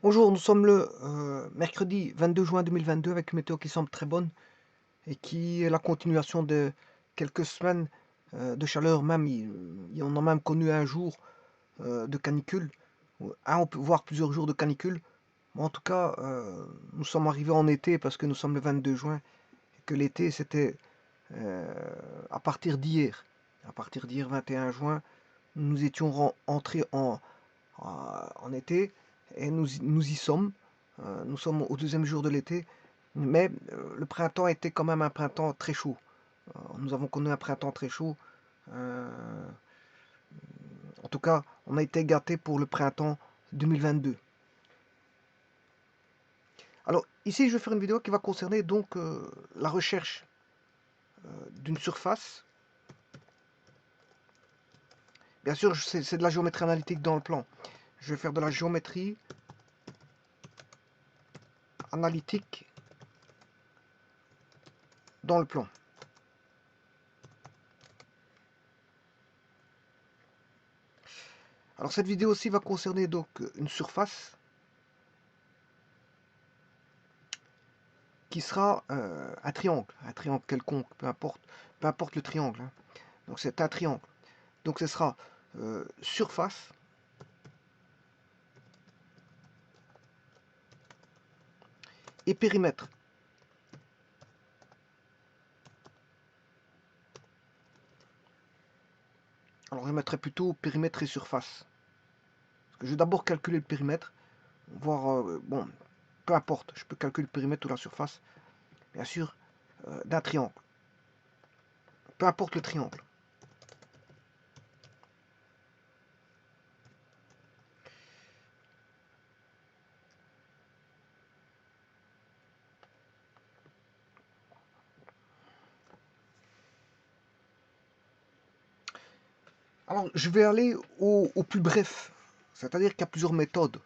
Bonjour, nous sommes le mercredi 22 juin 2022 avec une météo qui semble très bonne et qui est la continuation de quelques semaines de chaleur. Même, on a même connu un jour de canicule, on peut voir plusieurs jours de canicule. Mais en tout cas, nous sommes arrivés en été parce que nous sommes le 22 juin et que l'été c'était euh, à partir d'hier. À partir d'hier 21 juin, nous étions entrés en été et nous y sommes. Nous sommes au deuxième jour de l'été, mais le printemps était quand même un printemps très chaud. Nous avons connu un printemps très chaud. Euh, En tout cas, on a été gâtés pour le printemps 2022. Alors ici, je vais faire une vidéo qui va concerner donc la recherche d'une surface. Bien sûr, c'est de la géométrie analytique dans le plan. Je vais faire de la géométrie analytique dans le plan. Alors cette vidéo aussi va concerner donc une surface qui sera un triangle quelconque, peu importe le triangle, hein. Donc c'est un triangle. Donc ce sera surface et périmètre. Alors je mettrai plutôt périmètre et surface. Parce que je vais d'abord calculer le périmètre, voir, bon, peu importe, je peux calculer le périmètre ou la surface, bien sûr, d'un triangle. Peu importe le triangle. Alors je vais aller au plus bref, c'est-à-dire qu'il y a plusieurs méthodes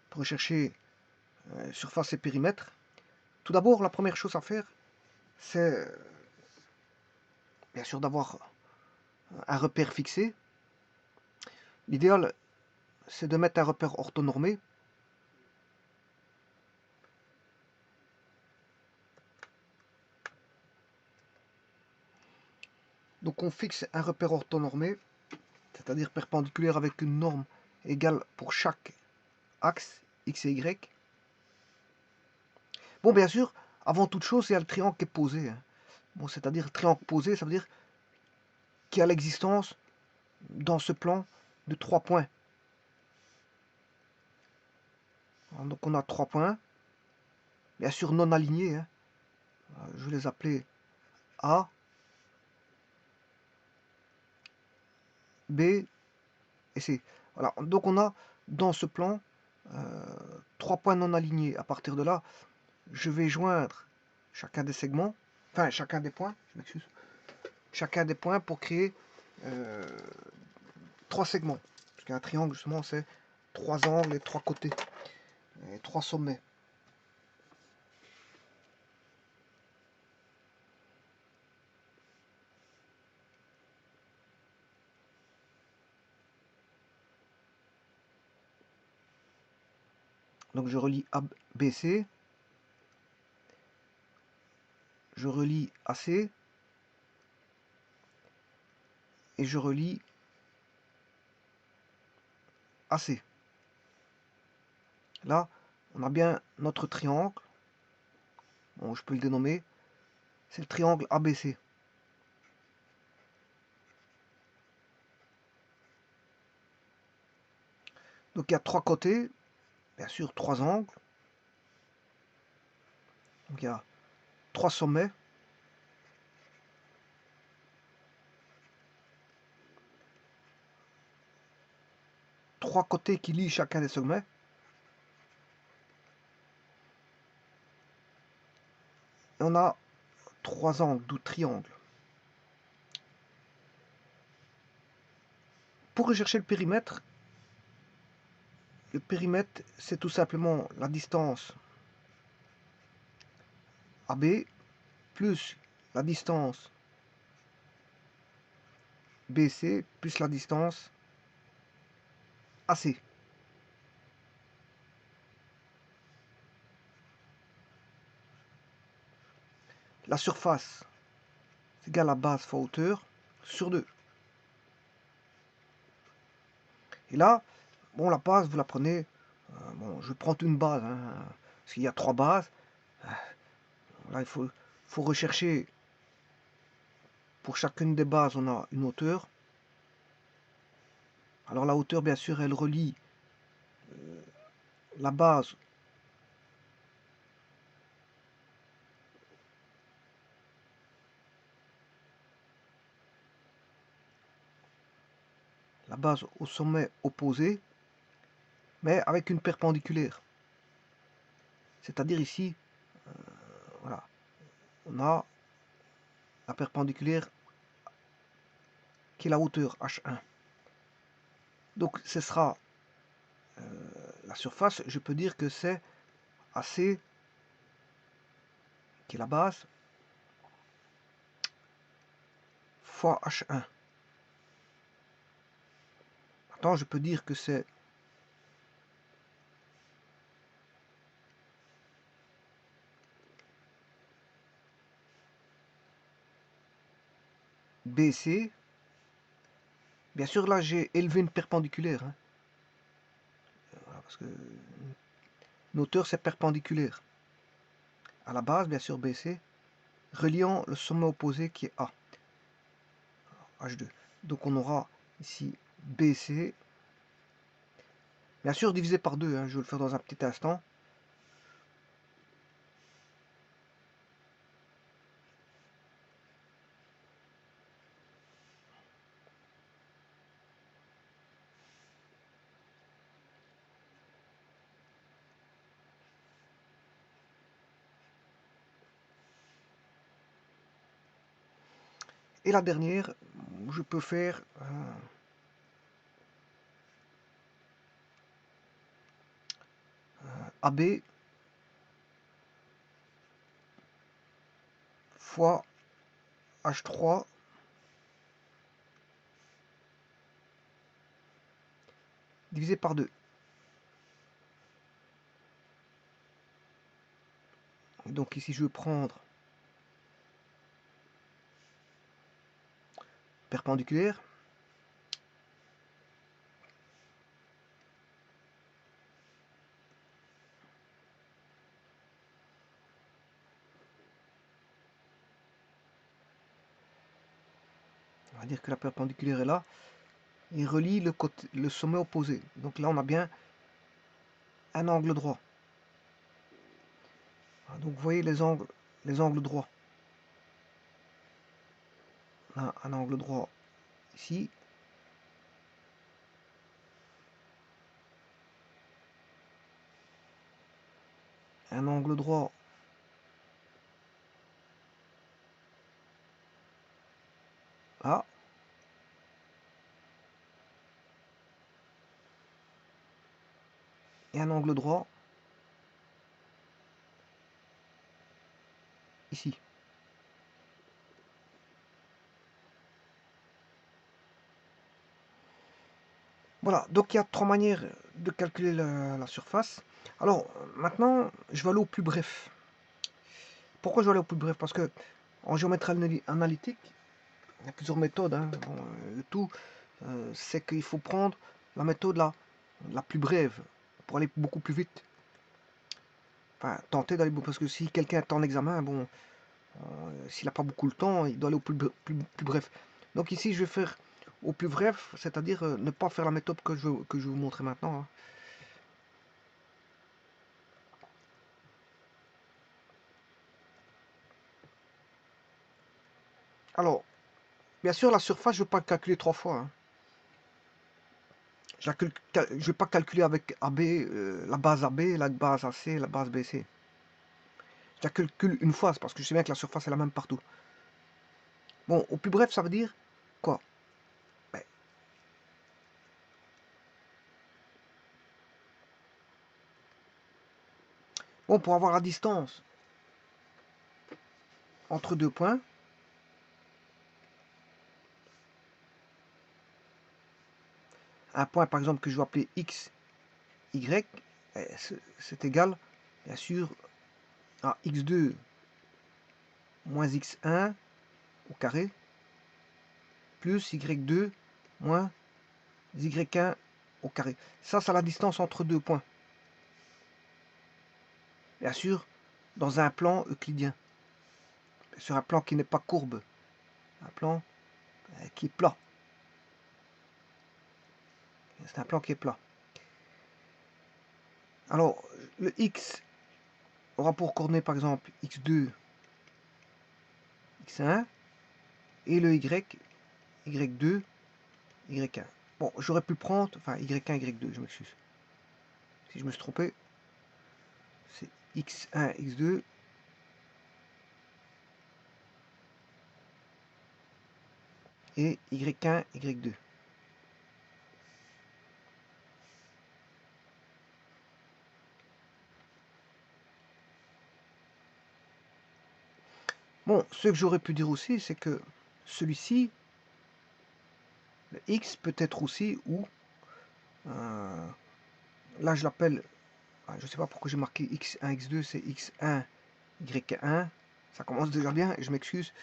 pour rechercher surface et périmètre. Tout d'abord, la première chose à faire, c'est bien sûr d'avoir un repère fixé. L'idéal, c'est de mettre un repère orthonormé. Donc on fixe un repère orthonormé, c'est-à-dire perpendiculaire avec une norme égale pour chaque axe x et y. Bon, bien sûr, avant toute chose, il y a le triangle qui est posé, hein. Bon, c'est-à-dire le triangle posé, ça veut dire qu'il y a l'existence dans ce plan de 3 points. Donc on a 3 points, bien sûr non alignés, hein. Je vais les appeler A, B et C. Voilà, donc on a dans ce plan 3 points non alignés. À partir de là, je vais joindre chacun des segments, enfin chacun des points, je m'excuse, chacun des points pour créer 3 segments. Parce qu'un triangle, justement, c'est 3 angles et 3 côtés, et 3 sommets. Donc je relie ABC, je relie AC, et je relie AC. Là, on a bien notre triangle. Bon, je peux le dénommer. C'est le triangle ABC. Donc il y a 3 côtés, bien sûr 3 angles. Donc il y a 3 sommets. 3 côtés qui lient chacun des sommets. Et on a 3 angles, d'où triangle. Pour rechercher le périmètre, c'est tout simplement la distance AB plus la distance BC plus la distance AC. la surface c'est égal à base fois hauteur sur 2. Et là, bon, la base, vous la prenez, bon, je prends une base, hein, parce qu'il y a 3 bases. Là, il faut rechercher, pour chacune des bases, on a une hauteur. Alors la hauteur, bien sûr, elle relie la base au sommet opposé, mais avec une perpendiculaire. C'est-à-dire ici, voilà, on a la perpendiculaire qui est la hauteur H1. Donc ce sera la surface, je peux dire que c'est AC, qui est la base, fois H1. Maintenant, je peux dire que c'est BC. Bien sûr, là, j'ai élevé une perpendiculaire. Hein. Voilà, parce que une hauteur, c'est perpendiculaire. À la base, bien sûr, BC, reliant le sommet opposé qui est A. H2. Donc, on aura ici BC. Bien sûr, divisé par 2. Hein, je vais le faire dans un petit instant. Et la dernière, je peux faire AB fois H3 divisé par 2. Et donc ici, je vais prendre perpendiculaire. On va dire que la perpendiculaire est là. Et relie le sommet opposé. Donc là, on a bien un angle droit. Donc vous voyez les angles droits. On a un angle droit ici. Un angle droit là. Et un angle droit ici. Voilà, donc il y a 3 manières de calculer la surface. Alors maintenant, je vais aller au plus bref. Pourquoi je vais aller au plus bref? Parce que en géométrie analytique, il y a plusieurs méthodes. Hein. Bon, le tout, c'est qu'il faut prendre la méthode la plus brève pour aller beaucoup plus vite. Enfin, tenter d'aller, parce que si quelqu'un est en examen, bon, s'il n'a pas beaucoup de temps, il doit aller au plus bref. Donc ici, je vais faire au plus bref, c'est-à-dire ne pas faire la méthode que je vais vous montrer maintenant. Hein. Alors, bien sûr, la surface, je ne vais pas calculer 3 fois. Hein. Je ne vais pas calculer avec AB, la base AB, la base AC, la base BC. Je la calcule une fois, parce que je sais bien que la surface est la même partout. Bon, au plus bref, ça veut dire quoi? Ben, bon, pour avoir la distance entre deux points, un point par exemple que je vais appeler X, Y, c'est égal, bien sûr, à X2 moins x1 au carré plus y2 moins y1 au carré. Ça, c'est la distance entre deux points. Bien sûr, dans un plan euclidien. Sur un plan qui n'est pas courbe. Un plan qui est plat. C'est un plan qui est plat. Alors, le x aura pour coordonnée par exemple x2, x1, et le y, y2, y1. Bon, j'aurais pu prendre, enfin y1, y2, je m'excuse. Si je me suis trompé, c'est x1, x2, et y1, y2. Bon, ce que j'aurais pu dire aussi, c'est que celui-ci, le x peut être aussi, ou, là je l'appelle, je ne sais pas pourquoi j'ai marqué x1, x2, c'est x1, y1, ça commence déjà bien, et je m'excuse,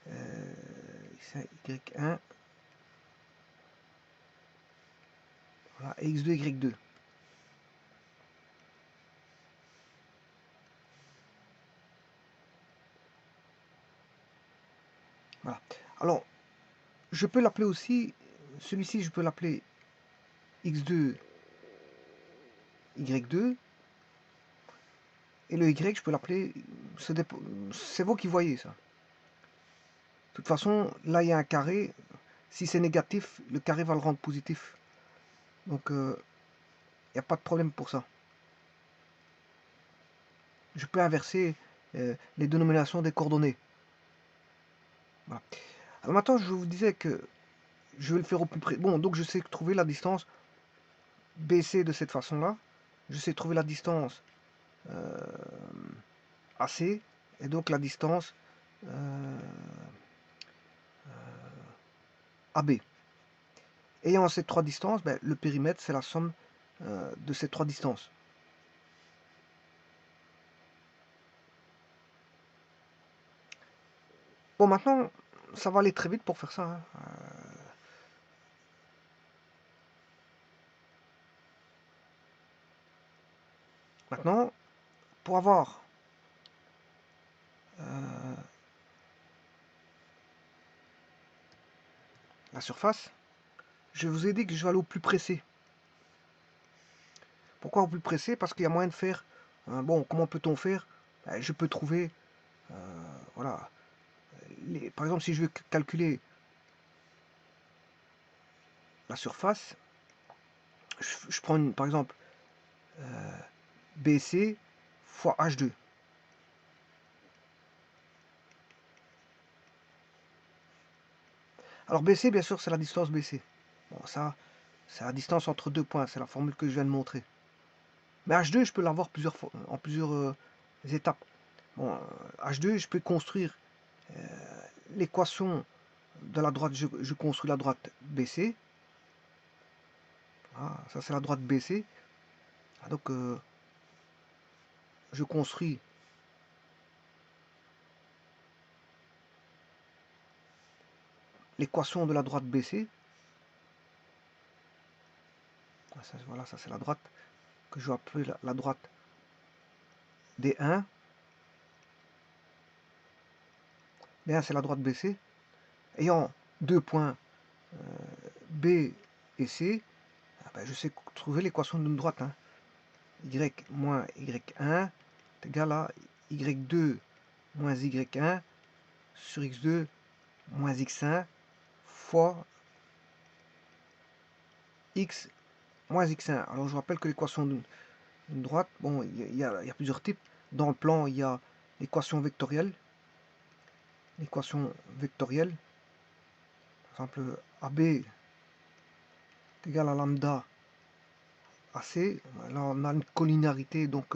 x1, y1, voilà, et x2, y2. Voilà. Alors, je peux l'appeler aussi, celui-ci, je peux l'appeler x2, y2, et le y, je peux l'appeler, c'est vous qui voyez ça. De toute façon, là, il y a un carré. Si c'est négatif, le carré va le rendre positif. Donc, il n'y a pas de problème pour ça. Je peux inverser les dénominations des coordonnées. Voilà. Alors maintenant, je vous disais que je vais le faire au plus près. Bon, donc je sais trouver la distance BC de cette façon-là. Je sais trouver la distance AC, et donc la distance AB. Ayant ces trois distances, ben, le périmètre, c'est la somme de ces trois distances. Bon, maintenant, ça va aller très vite pour faire ça. Hein. Maintenant, pour avoir la surface, je vous ai dit que je vais aller au plus pressé. Pourquoi au plus pressé? Parce qu'il y a moyen de faire... bon, comment peut-on faire? Ben, je peux trouver... voilà. Par exemple, si je veux calculer la surface, je prends par exemple BC fois H2. Alors BC, bien sûr, c'est la distance BC. Bon, ça, c'est la distance entre deux points, c'est la formule que je viens de montrer. Mais H2, je peux l'avoir en plusieurs étapes. Bon, H2, je peux construire l'équation de la droite, je construis la droite BC. Ah, ça, c'est la droite BC. Ah, donc, je construis l'équation de la droite BC. Ah, ça, voilà, ça c'est la droite que je vais appeler la droite D1. D1, c'est la droite BC. Ayant deux points B et C, ah ben, je sais trouver l'équation d'une droite. Hein. Y moins Y1 est égal à Y2 moins Y1 sur X2 moins X1 fois X moins X1. Alors je rappelle que l'équation d'une droite, bon, il y a plusieurs types. Dans le plan, il y a l'équation vectorielle. L'équation vectorielle, par exemple, AB est égal à lambda AC. Là, on a une collinéarité, donc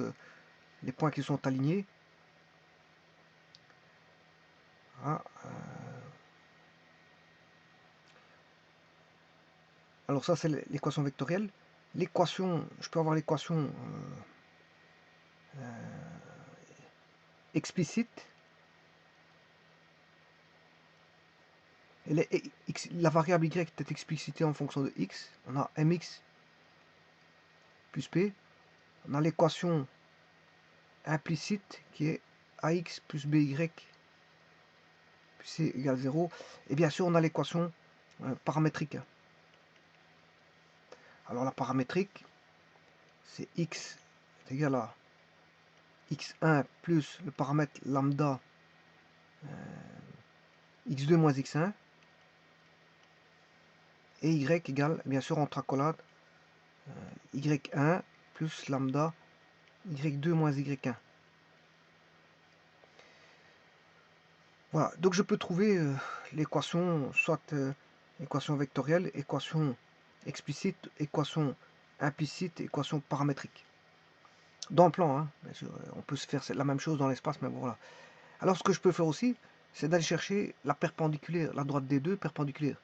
les points qui sont alignés. Ah, alors ça, c'est l'équation vectorielle. L'équation, je peux avoir l'équation explicite. Et la variable y est explicitée en fonction de x. On a mx plus p. On a l'équation implicite qui est ax plus by plus c égale 0. Et bien sûr, on a l'équation paramétrique. Alors la paramétrique, c'est x est égal à x1 plus le paramètre lambda x2 moins x1 et y égale, bien sûr, entre accolades y1 plus lambda y2 moins y1. Voilà, donc je peux trouver l'équation, soit équation vectorielle, équation explicite, équation implicite, équation paramétrique. Dans le plan, hein, bien sûr, on peut se faire la même chose dans l'espace, mais bon, voilà. Alors ce que je peux faire aussi, c'est d'aller chercher la perpendiculaire, la droite des deux perpendiculaire.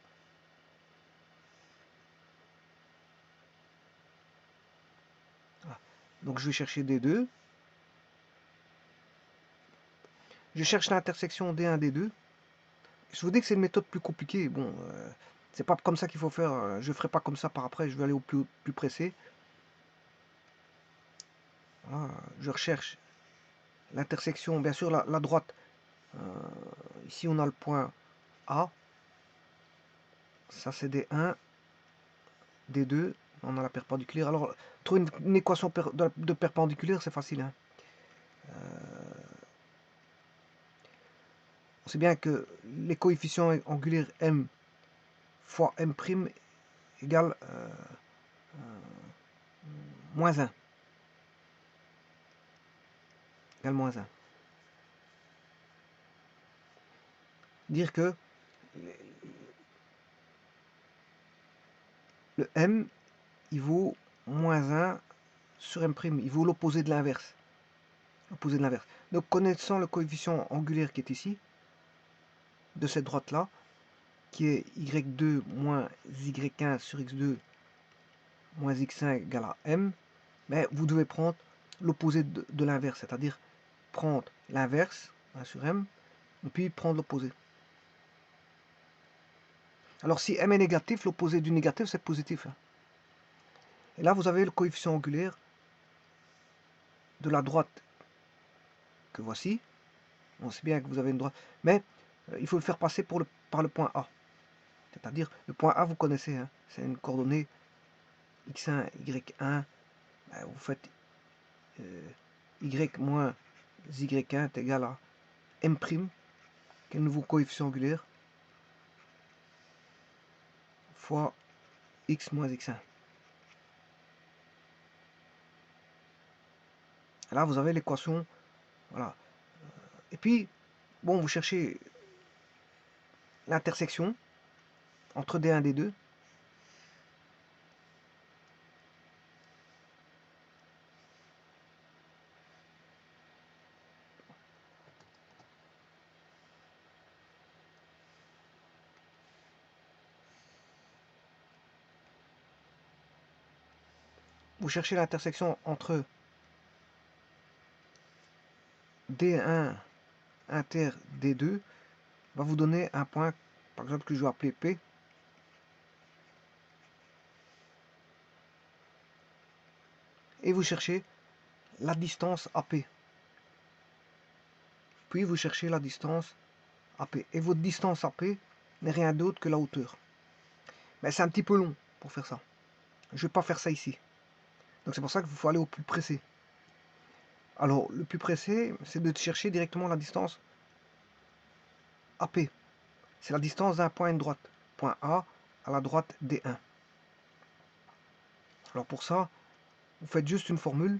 Voilà. Donc je vais chercher D2. Je cherche l'intersection D1, D2. Je vous dis que c'est une méthode plus compliquée. Bon, c'est pas comme ça qu'il faut faire. Je ferai pas comme ça par après. Je vais aller au plus pressé. Voilà. Je recherche l'intersection, bien sûr, la droite. Ici, on a le point A. Ça, c'est D1, D2. On a la perpendiculaire. Alors, trouver une équation de perpendiculaire, c'est facile. Hein. On sait bien que les coefficients angulaires m fois m' égale moins 1. Égale moins 1. Dire que le m, il vaut moins 1 sur m', il vaut l'opposé de l'inverse. L'opposé de l'inverse. Donc connaissant le coefficient angulaire qui est ici, de cette droite-là, qui est y2 moins y1 sur x2 moins x1 égale à m, mais vous devez prendre l'opposé de l'inverse, c'est-à-dire prendre l'inverse sur m, et puis prendre l'opposé. Alors si m est négatif, l'opposé du négatif c'est positif. Et là vous avez le coefficient angulaire de la droite que voici. On sait bien que vous avez une droite, mais il faut le faire passer par le point A. C'est-à-dire le point A vous connaissez, hein, c'est une coordonnée x1, y1, vous faites y moins y1 est égal à m', qui est le nouveau coefficient angulaire, fois x moins x1. Là, vous avez l'équation, voilà. Et puis, bon, vous cherchez l'intersection entre D1 et D2. Vous cherchez l'intersection entre D1 inter D2, va vous donner un point, par exemple, que je vais appeler P. Et vous cherchez la distance AP. Puis vous cherchez la distance AP. Et votre distance AP n'est rien d'autre que la hauteur. Mais c'est un petit peu long pour faire ça. Je ne vais pas faire ça ici. Donc c'est pour ça qu'il faut aller au plus pressé. Alors le plus pressé, c'est de chercher directement la distance AP. C'est la distance d'un point à une droite. Point A à la droite D1. Alors pour ça, vous faites juste une formule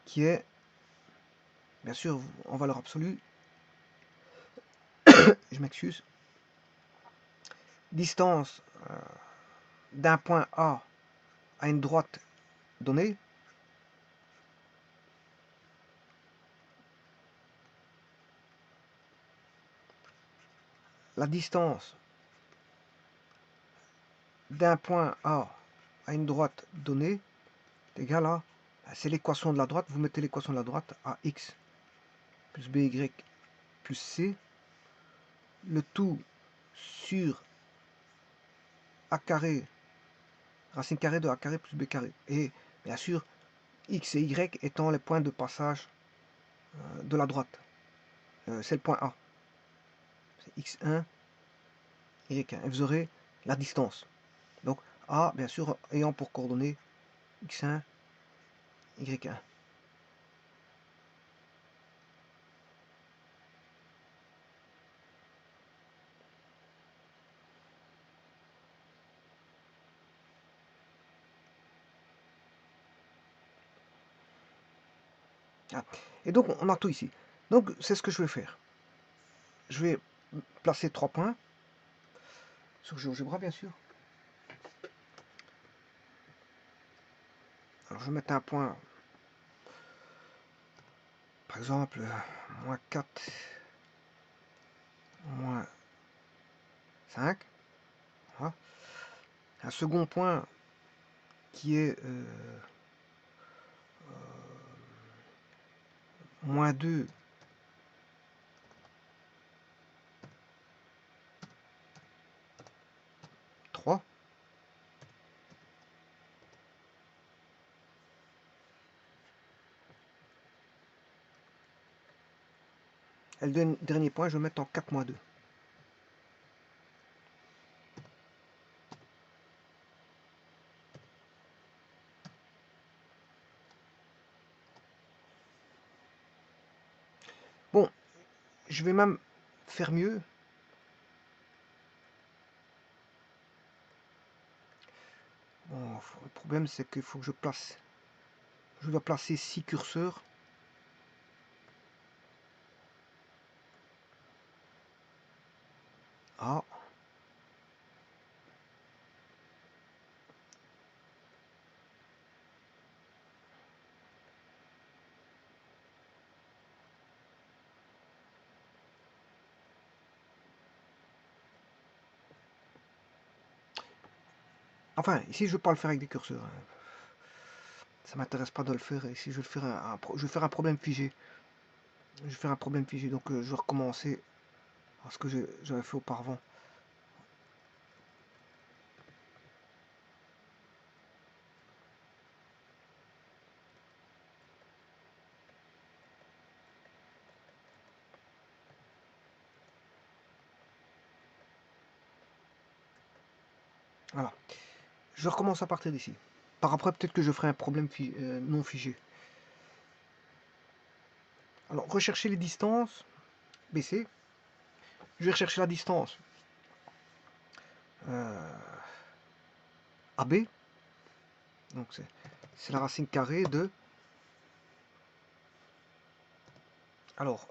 qui est, bien sûr, en valeur absolue. Je m'excuse. Distance d'un point A à une droite donnée. La distance d'un point A à une droite donnée est égale à, c'est l'équation de la droite, vous mettez l'équation de la droite à x plus by plus c le tout sur a carré, racine carrée de a carré plus b carré. Et bien sûr, x et y étant les points de passage de la droite. C'est le point A. C'est x1, y1. Et vous aurez la distance. Donc A, bien sûr, ayant pour coordonnées x1, y1. Ah. Et donc on a tout ici. Donc c'est ce que je vais faire. Je vais placer 3 points sur GeoGebra bien sûr. Alors je vais mettre un point, par exemple, moins 4, moins 5. Voilà. Un second point qui est moins 2, 3. Et le dernier point, je vais mettre en 4 moins 2. Bon, je vais même faire mieux. Bon, le problème c'est qu'il faut que je dois placer 6 curseurs. Ah. Enfin, ici je ne vais pas le faire avec des curseurs. Ça m'intéresse pas de le faire. Ici je vais faire je vais faire un problème figé. Je vais faire un problème figé, donc je vais recommencer à ce que j'avais fait auparavant. Voilà. Je recommence à partir d'ici. Par après, peut-être que je ferai un problème non figé. Alors, rechercher les distances, baisser. Je vais rechercher la distance AB. Donc, c'est la racine carrée de... Alors,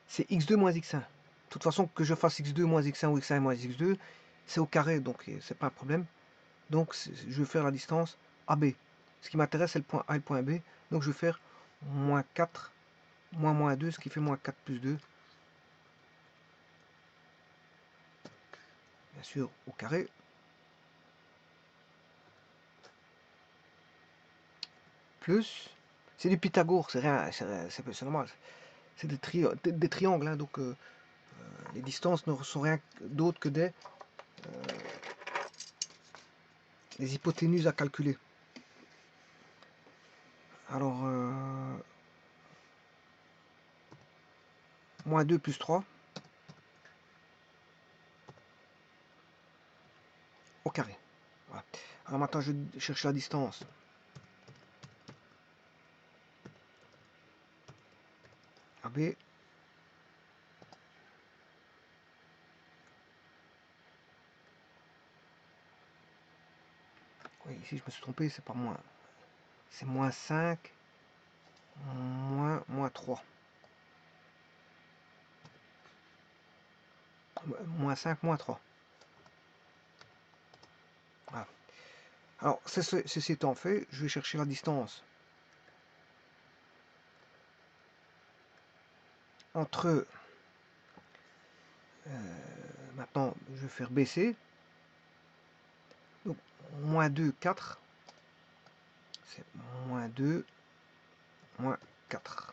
c'est x2 moins x1. De toute façon, que je fasse x2 moins x1 ou x1 moins x2, c'est au carré, donc c'est pas un problème. Donc, je vais faire la distance AB. Ce qui m'intéresse, c'est le point A et le point B. Donc, je vais faire moins 4, moins 2, ce qui fait moins 4 plus 2. Bien sûr, au carré. Plus, c'est du Pythagore, c'est rien, c'est normal. C'est des triangles, hein, donc les distances ne sont rien d'autre que des hypoténuses à calculer. Alors, moins 2 plus 3 au carré. Voilà. Alors maintenant, je cherche la distance. AB. Oui, ici je me suis trompé, c'est pas moins. C'est moins 5, moins 3. Moins 5, moins 3. Voilà. Alors, ceci étant fait, je vais chercher la distance entre... maintenant, je vais faire baisser. Donc, moins 2, 4. C'est moins 2, moins 4.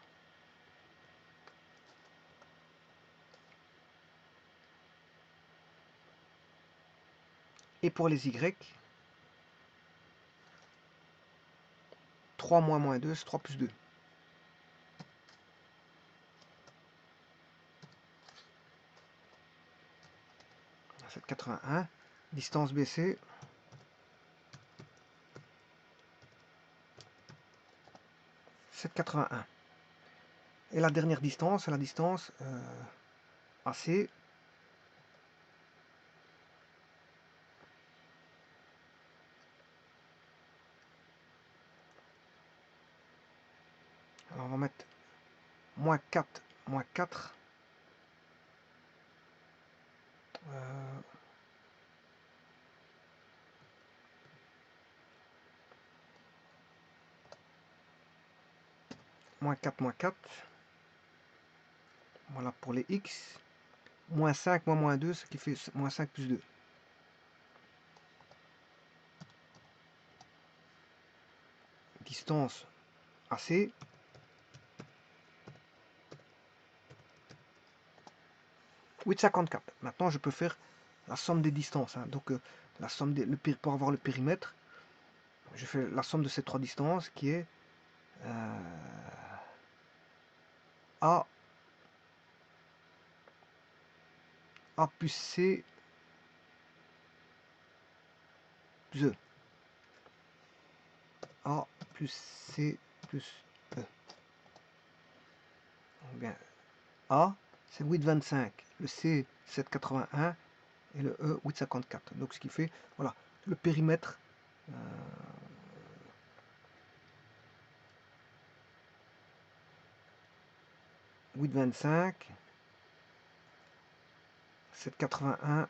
Et pour les y, 3 moins moins 2, c'est 3 plus 2. 7,81. Distance BC. « 7,81. Et la dernière distance, c'est la distance AC. Alors on va mettre moins 4, moins 4. Moins 4, moins 4. Voilà pour les X. Moins 5, moins 2, ce qui fait moins 5 plus 2. Distance AC. « 8,54. Maintenant, je peux faire la somme des distances. Hein. Donc, la somme pour avoir le périmètre, je fais la somme de ces trois distances qui est A plus C plus E. A plus C plus E. Donc bien, A, c'est 8,25. Le C, 7,81. Et le E, 8,54. Donc ce qui fait, voilà, le périmètre 8,25, 7,81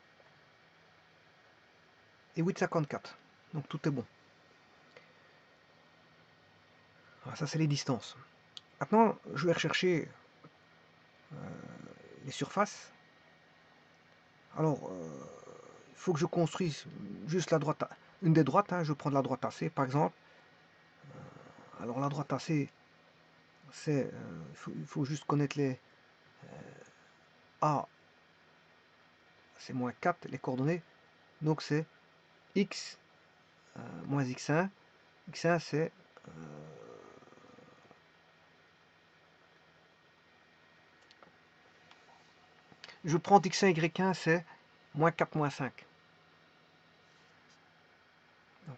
et 8,54. Donc tout est bon. Voilà, ça c'est les distances. Maintenant, je vais rechercher les surfaces. Alors, il faut que je construise juste la droite, une des droites. Hein, je prends de la droite AC par exemple. Alors la droite AC, c'est, il faut juste connaître les A, c'est moins 4, les coordonnées. Donc c'est X moins X1. X1 c'est je prends X1, Y1, c'est moins 4, moins 5. Donc,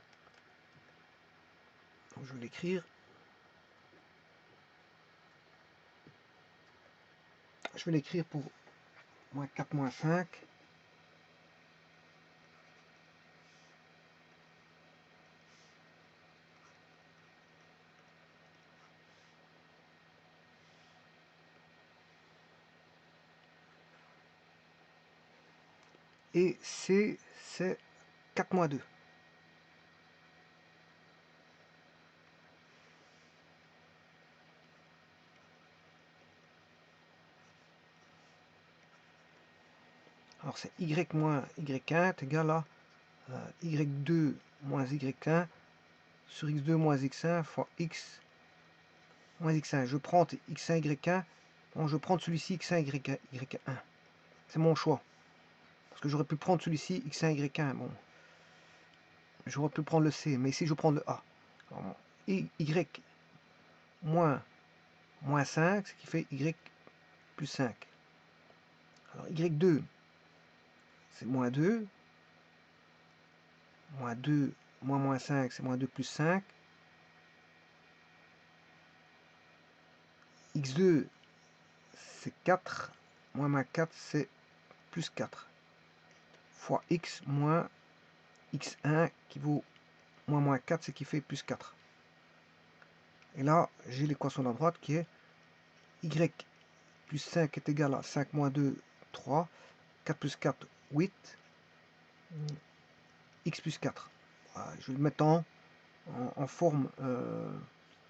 je vais l'écrire. Je vais l'écrire pour moins 4, moins 5. Et C, c'est 4 moins 2. Alors c'est Y moins Y1 est égal à Y2 moins Y1 sur X2 moins X1 fois X moins X1. Je prends X1, Y1. Bon, je prends celui-ci X1, Y1. C'est mon choix. Parce que j'aurais pu prendre celui-ci X1, Y1. Bon, j'aurais pu prendre le C, mais ici je prends le A. Alors, Y moins 5, ce qui fait Y plus 5. Alors Y2, c'est moins 2. Moins 2, moins 5, c'est moins 2 plus 5. X2, c'est 4. Moins 4, c'est plus 4. Fois X moins X1 qui vaut moins 4, ce qui fait plus 4. Et là, j'ai l'équation de la droite qui est Y plus 5 est égal à 5 moins 2, 3. 4 plus 4, 8. X plus 4. Voilà, je vais le mettre en forme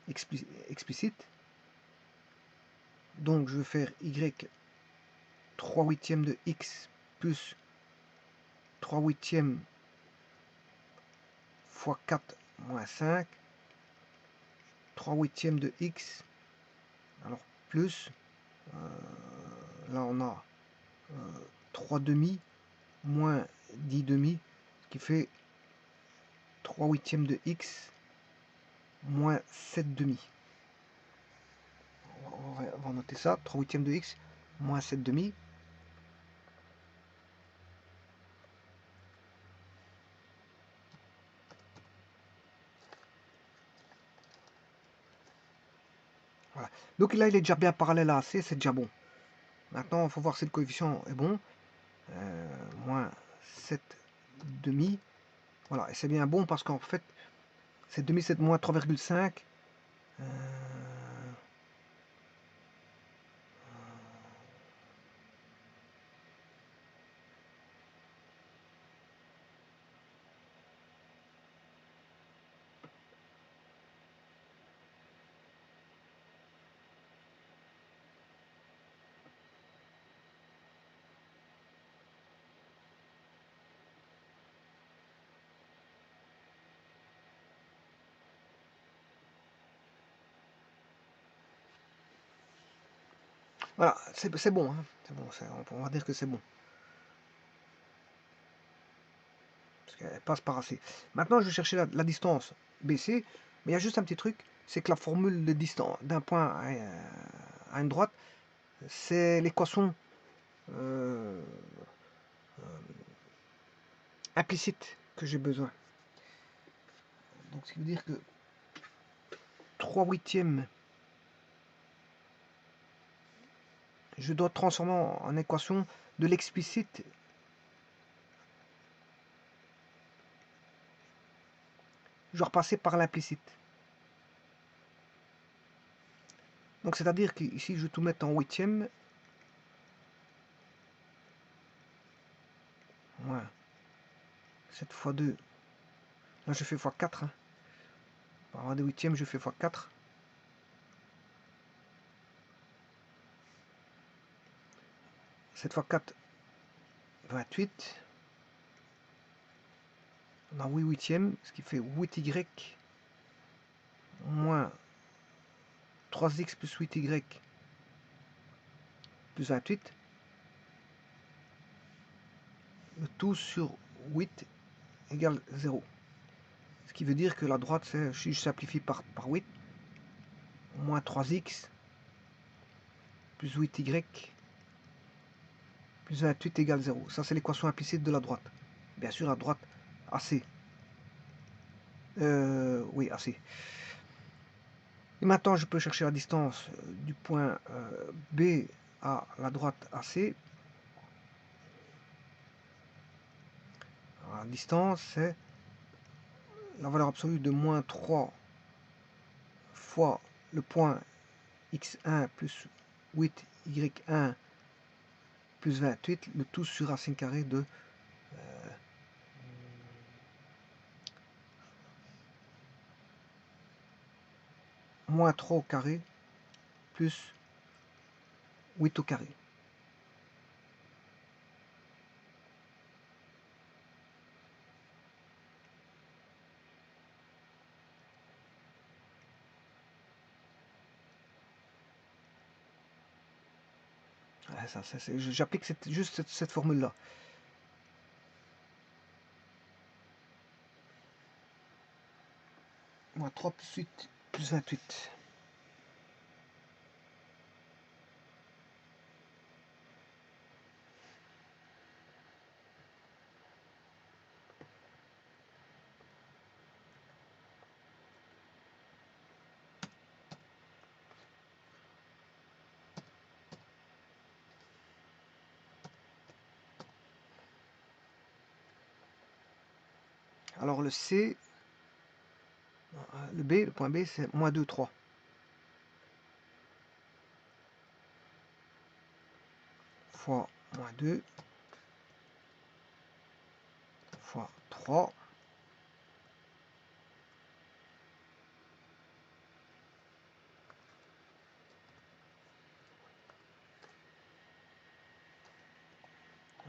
explicite. Donc je vais faire Y 3 huitièmes de X plus 3 huitièmes fois 4 moins 5. 3 huitièmes de X. Alors plus, là on a 3 demi moins 10 demi. qui fait 3 huitièmes de x moins 7 demi. On va noter ça, 3 huitièmes de x moins 7 demi. Voilà. Donc là, il est déjà bien parallèle à AC, c'est déjà bon. Maintenant, il faut voir si le coefficient est bon. Moins 7 demi. Voilà, et c'est bien bon parce qu'en fait, c'est demi, c'est moins 3,5. Voilà, c'est bon, hein. C'est bon, on va dire que c'est bon. Parce qu'elle passe par AC. Maintenant, je vais chercher la distance BC, mais il y a juste un petit truc, c'est que la formule de distance d'un point à une droite, c'est l'équation implicite que j'ai besoin. Donc, ce qui veut dire que 3 huitièmes, je dois transformer en équation de l'explicite. Je dois repasser par l'implicite. Donc, c'est-à-dire qu'ici, je vais tout mettre en huitième. Voilà. 7 fois 2. Là, je fais x 4. Hein. Pour avoir des huitièmes, je fais x 4. Cette fois 4, 28. On a 8 huitièmes, ce qui fait 8y moins 3x plus 8y plus 28. Le tout sur 8 égale 0. Ce qui veut dire que la droite, c'est, si je simplifie par 8, moins 3x plus 8y plus 28 égale 0. Ça, c'est l'équation implicite de la droite. Bien sûr, la droite AC. Oui, AC. Et maintenant, je peux chercher la distance du point B à la droite AC. Alors, la distance, c'est la valeur absolue de moins 3 fois le point x1 plus 8y1 plus 28, le tout sur racine carrée de moins 3 au carré plus 8 au carré. J'applique juste cette formule-là. Moins 3 plus 8 plus 28. Alors le C, le point B, c'est moins 2, 3. Fois moins 2 fois 3.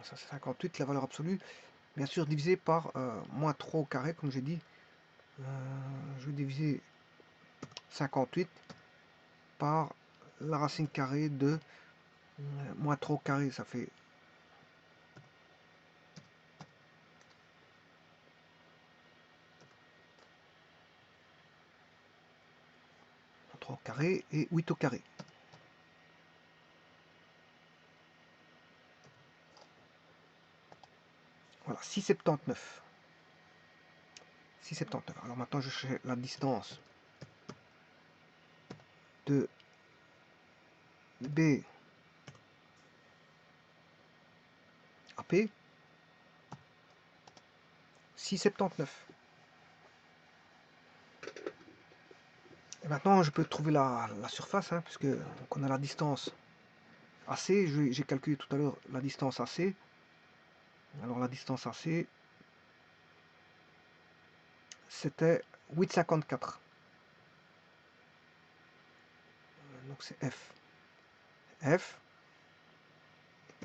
Ça c'est 58, la valeur absolue. Bien sûr divisé par moins 3 au carré, comme j'ai dit. Je vais diviser 58 par la racine carrée de moins 3 au carré, ça fait carré et 8 au carré. Voilà, 6,79. 6,79. Alors maintenant, je cherche la distance de B à P. 6,79. Et maintenant, je peux trouver la surface, hein, puisque on a la distance AC. J'ai calculé tout à l'heure la distance AC. Alors la distance AC, c'était 8,54. Donc c'est F. F,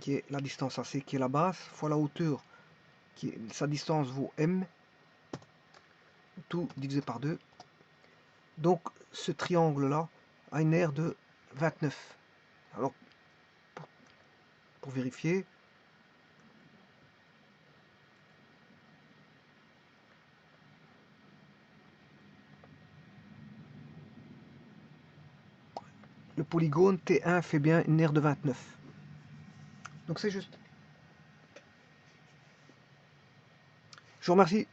qui est la distance AC, qui est la base, fois la hauteur, qui est, sa distance vaut M, tout divisé par 2. Donc ce triangle-là a une aire de 29. Alors, pour vérifier, le polygone T1 fait bien une aire de 29. Donc c'est juste. Je vous remercie.